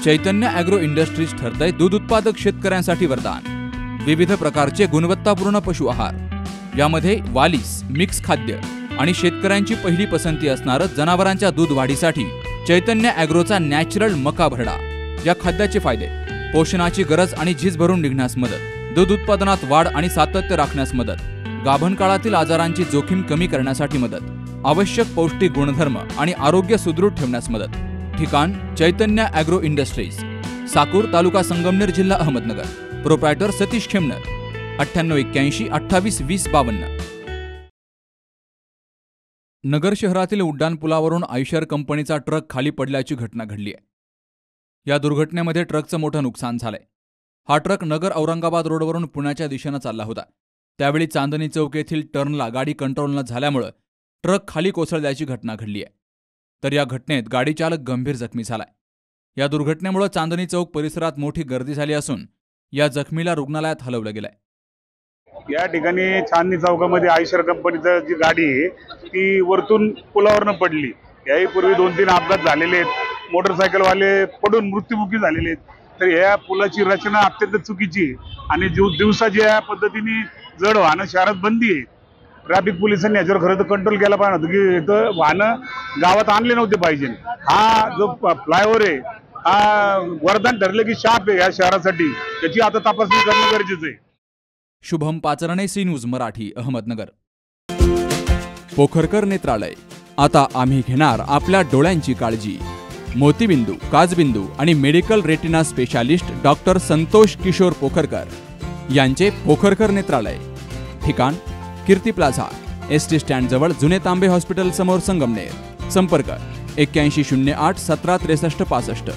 चैतन्य agro industries ठरतंय दूध उत्पादक शेतकऱ्यांसाठी वरदान। विविध प्रकारचे गुणवत्तापूर्ण पशु आहार, यामध्ये वालीस, मिक्स खाद्य आणि शेतकऱ्यांची पहिली पसंती असणारं जनावरांच्या दूध वाढीसाठी चैतन्य ॲग्रोचा नॅचरल मका भरडा। या खाद्याचे फायदे: पोषणाची गरज आणि झीज भरून निघण्यास मदत, दूध उत्पादनात वाढ आणि सातत्य राखण्यास मदत, गाभण काळातील आजारांची जोखीम कमी करण्यासाठी मदत, आवश्यक पौष्टिक गुणधर्म आणि आरोग्य सुदृढ ठेवण्यास मदत। ठिकाण: चैतन्य ॲग्रो इंडस्ट्रीज, साकूर, तालुका संगमनेर, जिल्हा अहमदनगर। प्रोप्रायटर सतीश खेमनर, 9881 28 20 52। नगर शहरातील उड्डाणपुलावरून आयशर कंपनीचा ट्रक खाली पडल्याची घटना घडली आहे। या दुर्घटनेमध्ये ट्रकचं मोठं नुकसान झालंय। हा ट्रक नगर औरंगाबाद रोडवरून पुण्याच्या दिशेनं चालला होता। त्यावेळी चांदणी चौक येथील टर्नला गाडी कंट्रोल न झाल्यामुळे ट्रक खाली कोसळल्याची घटना घडली आहे। तर या घटनेत गाडी चालक गंभीर जखमी झालाय। या दुर्घटनेमुळे चांदणी चौक परिसरात मोठी गर्दी झाली असून या जखमीला रुग्णालयात हलवलं गेलंय। या ठिकाणी चांदणी चौकामध्ये आयशर कंपनीची जी गाडी आहे ती वरतून पुलावरनं पडली। याही पूर्वी 2-3 अपघात झालेले आहेत, मोटरसायकलवाले पडून मृत्युमुखी झालेले आहेत। तर या पुलाची रचना अत्यंत चुकीची आहे आणि दिवसा ज्या पद्धतीने जड वाहनं शहरात बंदी आहे, ट्रॅफिक पोलिसांनी याच्यावर खरं तर कंट्रोल केला पाहिजे होतं की इथं वाहनं गावात आणले नव्हते पाहिजे। हा जो फ्लायओव्हर आहे हा वरदान ठरले की शाप आहे या शहरासाठी, त्याची आता तपासणी करणं गरजेचं आहे। Shubham Pacharne, C news Marathi, Ahmednagar. पोखरकर नेत्रालय, आता आम्ही घेणार आपल्या डोळ्यांची काळजी। मोतीबिंदू, काचबिंदू आणि medical retina specialist doctor Santosh Kishor Pokharkar यांचे पोखरकर नेत्रालय। ठिकाण: कीर्ती प्लाझा, एसटी स्टँड जवळ, जुने तांबे हॉस्पिटल समोर, संगमनेर। संपर्क: 8108 17 63 65।